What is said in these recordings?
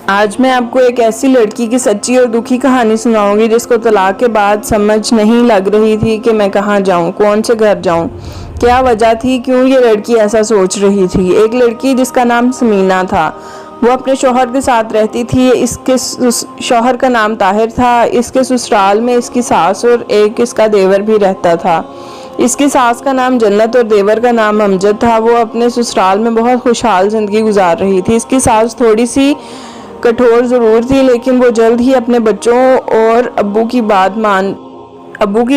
आज मैं आपको एक ऐसी लड़की की सच्ची और दुखी कहानी सुनाऊंगी जिसको तलाक के बाद समझ नहीं लग रही थी कि मैं कहाँ जाऊँ, कौन से घर जाऊँ, क्या वजह थी, क्यों ये लड़की ऐसा सोच रही थी। एक लड़की जिसका नाम समीना था। वो अपने शौहर के साथ रहती थी। इसके शौहर का नाम ताहिर था। इसके ससुराल में इसकी सास और एक इसका देवर भी रहता था। इसकी सास का नाम जन्नत और देवर का नाम अमजद था। वो अपने ससुराल में बहुत खुशहाल ज़िंदगी गुजार रही थी। इसकी सास थोड़ी सी कठोर ज़रूर थी, लेकिन वो जल्द ही अपने बच्चों और अब्बू की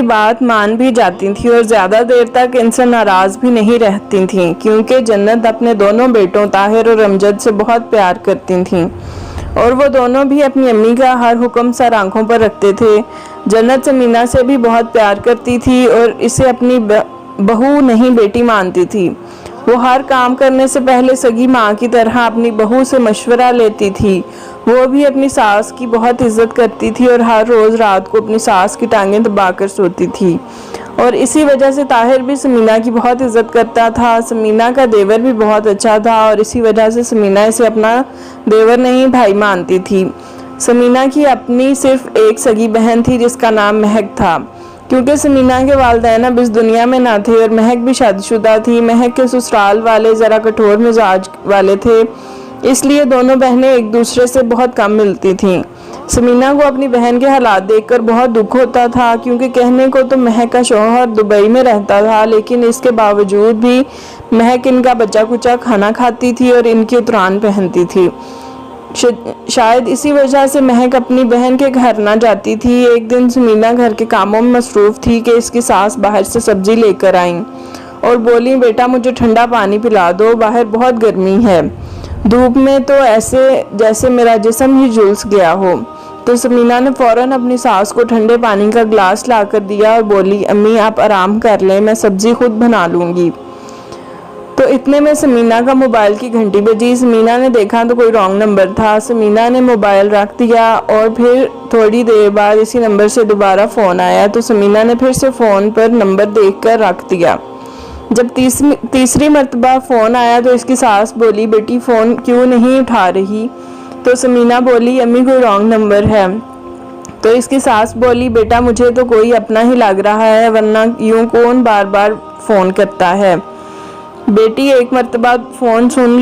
बात मान भी जाती थी और ज़्यादा देर तक इनसे नाराज़ भी नहीं रहती थीं, क्योंकि जन्नत अपने दोनों बेटों ताहिर और अमजद से बहुत प्यार करती थीं और वो दोनों भी अपनी अम्मी का हर हुक्म सर आंखों पर रखते थे। जन्नत समीना से भी बहुत प्यार करती थी और इसे अपनी बहू नहीं बेटी मानती थी। वो हर काम करने से पहले सगी माँ की तरह अपनी बहू से मशवरा लेती थी। वो भी अपनी सास की बहुत इज्जत करती थी और हर रोज़ रात को अपनी सास की टांगें दबाकर सोती थी और इसी वजह से ताहिर भी समीना की बहुत इज्जत करता था। समीना का देवर भी बहुत अच्छा था और इसी वजह से समीना इसे अपना देवर नहीं भाई मानती थी। समीना की अपनी सिर्फ एक सगी बहन थी जिसका नाम महक था। क्योंकि समीना के वालिदैन अब इस दुनिया में ना थे और महक भी शादीशुदा थी। महक के ससुराल वाले ज़रा कठोर मिजाज वाले थे, इसलिए दोनों बहनें एक दूसरे से बहुत कम मिलती थीं। समीना को अपनी बहन के हालात देखकर बहुत दुख होता था, क्योंकि कहने को तो महक का शौहर दुबई में रहता था, लेकिन इसके बावजूद भी महक इनका बचा कुचा खाना खाती थी और इनकी उतरान पहनती थी। शायद इसी वजह से महक अपनी बहन के घर ना जाती थी। एक दिन समीना घर के कामों में मसरूफ़ थी कि इसकी सास बाहर से सब्जी लेकर आईं और बोली, बेटा मुझे ठंडा पानी पिला दो, बाहर बहुत गर्मी है, धूप में तो ऐसे जैसे मेरा जिस्म ही झुलस गया हो। तो समीना ने फ़ौरन अपनी सास को ठंडे पानी का गिलास ला कर दिया और बोली, अम्मी आप आराम कर लें, मैं सब्ज़ी खुद बना लूँगी। तो इतने में समीना का मोबाइल की घंटी बजी। समीना ने देखा तो कोई रॉन्ग नंबर था। समीना ने मोबाइल रख दिया और फिर थोड़ी देर बाद इसी नंबर से दोबारा फ़ोन आया। तो समीना ने फिर से फ़ोन पर नंबर देखकर रख दिया। जब तीसरी मर्तबा फ़ोन आया तो इसकी सास बोली, बेटी फ़ोन क्यों नहीं उठा रही? तो समीना बोली, अम्मी कोई रॉन्ग नंबर है। तो इसकी सास बोली, बेटा मुझे तो कोई अपना ही लग रहा है, वरना यूँ कौन बार बार फ़ोन करता है। बेटी एक मर्तबा फ़ोन सुन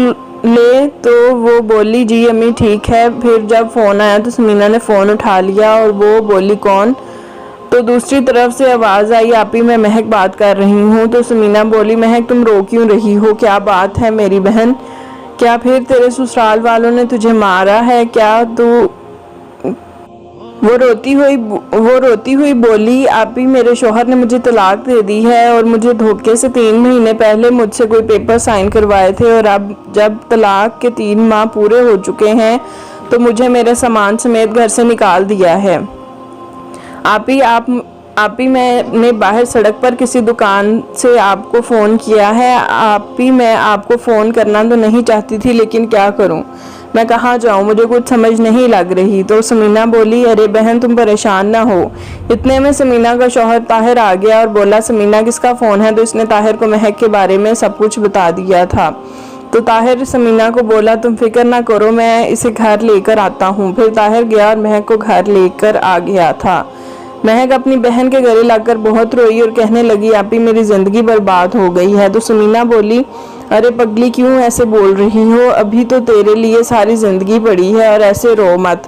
ले। तो वो बोली, जी अम्मी ठीक है। फिर जब फ़ोन आया तो समीना ने फ़ोन उठा लिया और वो बोली, कौन? तो दूसरी तरफ से आवाज़ आई, आपी मैं महक बात कर रही हूँ। तो समीना बोली, महक तुम रो क्यों रही हो, क्या बात है मेरी बहन? क्या फिर तेरे ससुराल वालों ने तुझे मारा है क्या? तू वो रोती हुई बोली, आपी मेरे शौहर ने मुझे तलाक दे दी है और मुझे धोखे से 3 महीने पहले मुझसे कोई पेपर साइन करवाए थे और अब जब तलाक के 3 माह पूरे हो चुके हैं तो मुझे मेरे सामान समेत घर से निकाल दिया है। आपी मैंने बाहर सड़क पर किसी दुकान से आपको फ़ोन किया है। आपी मैं आपको फ़ोन करना तो नहीं चाहती थी, लेकिन क्या करूं, मैं कहाँ जाऊँ, मुझे कुछ समझ नहीं लग रही। तो समीना बोली, अरे बहन तुम परेशान ना हो। इतने में समीना का शौहर ताहिर आ गया और बोला, समीना किसका फ़ोन है? तो इसने ताहिर को महक के बारे में सब कुछ बता दिया था। तो ताहिर समीना को बोला, तुम फिक्र ना करो, मैं इसे घर लेकर आता हूँ। फिर ताहिर गया और महक को घर लेकर आ गया था। महक अपनी बहन के गले लगकर बहुत रोई और कहने लगी, आपी मेरी ज़िंदगी बर्बाद हो गई है। तो समीना बोली, अरे पगली क्यों ऐसे बोल रही हो, अभी तो तेरे लिए सारी ज़िंदगी पड़ी है और ऐसे रो मत,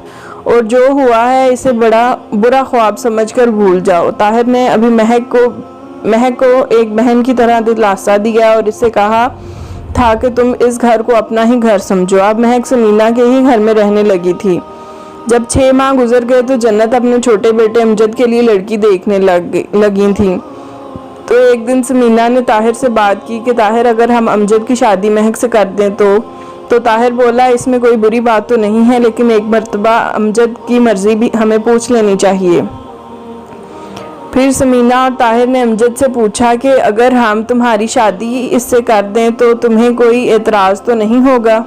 और जो हुआ है इसे बड़ा बुरा ख्वाब समझकर भूल जाओ। ताहिर ने अभी महक को एक बहन की तरह दिलासा दिया और इससे कहा था कि तुम इस घर को अपना ही घर समझो। अब महक समीना के ही घर में रहने लगी थी। जब 6 माह गुजर गए तो जन्नत अपने छोटे बेटे अमजद के लिए लड़की देखने लगी थी। तो एक दिन समीना ने ताहिर से बात की कि ताहिर अगर हम अमजद की शादी महक से कर दें तो ताहिर बोला, इसमें कोई बुरी बात तो नहीं है, लेकिन एक मर्तबा अमजद की मर्ज़ी भी हमें पूछ लेनी चाहिए। फिर समीना और ताहिर ने अमजद से पूछा कि अगर हम तुम्हारी शादी इससे कर दें तो तुम्हें कोई एतराज़ तो नहीं होगा?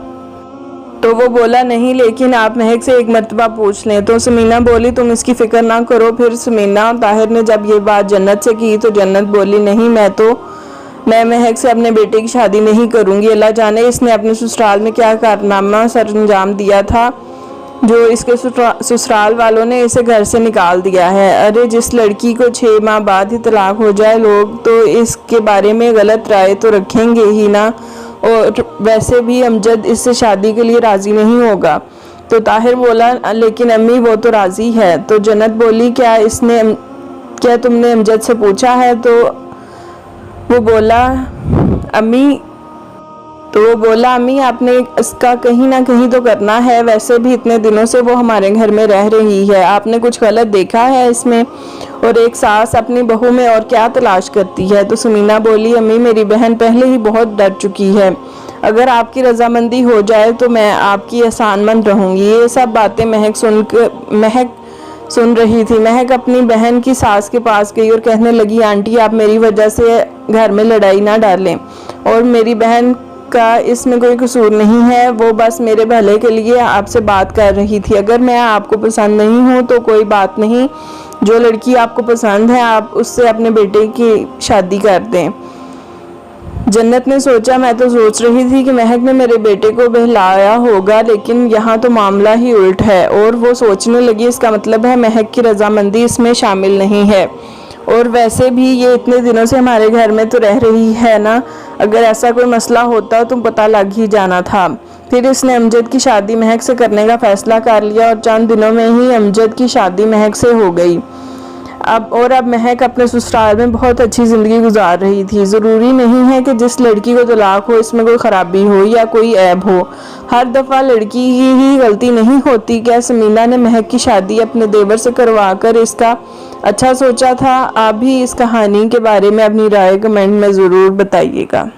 तो वो बोला, नहीं, लेकिन आप महक से एक मर्तबा पूछ लें। तो समीना बोली, तुम इसकी फ़िक्र ना करो। फिर समीना और ताहिर ने जब ये बात जन्नत से की तो जन्नत बोली, नहीं, मैं महक से अपने बेटे की शादी नहीं करूँगी। अल्लाह जाने इसने अपने ससुराल में क्या कारनामा सर अंजाम दिया था जो इसके ससुराल वालों ने इसे घर से निकाल दिया है। अरे जिस लड़की को 6 माह बाद ही तलाक हो जाए, लोग तो इसके बारे में गलत राय तो रखेंगे ही ना। और वैसे भी अमजद इससे शादी के लिए राज़ी नहीं होगा। तो ताहिर बोला, लेकिन अम्मी वो तो राज़ी है। तो जन्नत बोली, क्या तुमने अमजद से पूछा है? तो वो बोला अम्मी आपने इसका कहीं ना कहीं तो करना है। वैसे भी इतने दिनों से वो हमारे घर में रह रही है, आपने कुछ गलत देखा है इसमें? और एक सास अपनी बहू में और क्या तलाश करती है? तो समीना बोली, अम्मी मेरी बहन पहले ही बहुत डर चुकी है, अगर आपकी रजामंदी हो जाए तो मैं आपकी एहसानमंद रहूँगी। ये सब बातें महक सुन रही थी। महक अपनी बहन की सास के पास गई और कहने लगी, आंटी आप मेरी वजह से घर में लड़ाई ना डालें, और मेरी बहन का इसमें कोई कसूर नहीं है, वो बस मेरे भले के लिए आपसे बात कर रही थी। अगर मैं आपको पसंद नहीं हूँ तो कोई बात नहीं, जो लड़की आपको पसंद है आप उससे अपने बेटे की शादी कर दें। जन्नत ने सोचा, मैं तो सोच रही थी कि महक ने मेरे बेटे को बहलाया होगा, लेकिन यहाँ तो मामला ही उल्ट है। और वो सोचने लगी, इसका मतलब है महक की रजामंदी इसमें शामिल नहीं है, और वैसे भी ये इतने दिनों से हमारे घर में तो रह रही है ना, अगर ऐसा कोई मसला होता तो पता लग ही जाना था। फिर इसने अमजद की शादी महक से करने का फैसला कर लिया और चंद दिनों में ही अमजद की शादी महक से हो गई। अब महक अपने ससुराल में बहुत अच्छी ज़िंदगी गुजार रही थी। ज़रूरी नहीं है कि जिस लड़की को तलाक हो इसमें कोई ख़राबी हो या कोई ऐब हो, हर दफ़ा लड़की की ही गलती नहीं होती। क्या समीना ने महक की शादी अपने देवर से करवा कर इसका अच्छा सोचा था? आप भी इस कहानी के बारे में अपनी राय कमेंट में ज़रूर बताइएगा।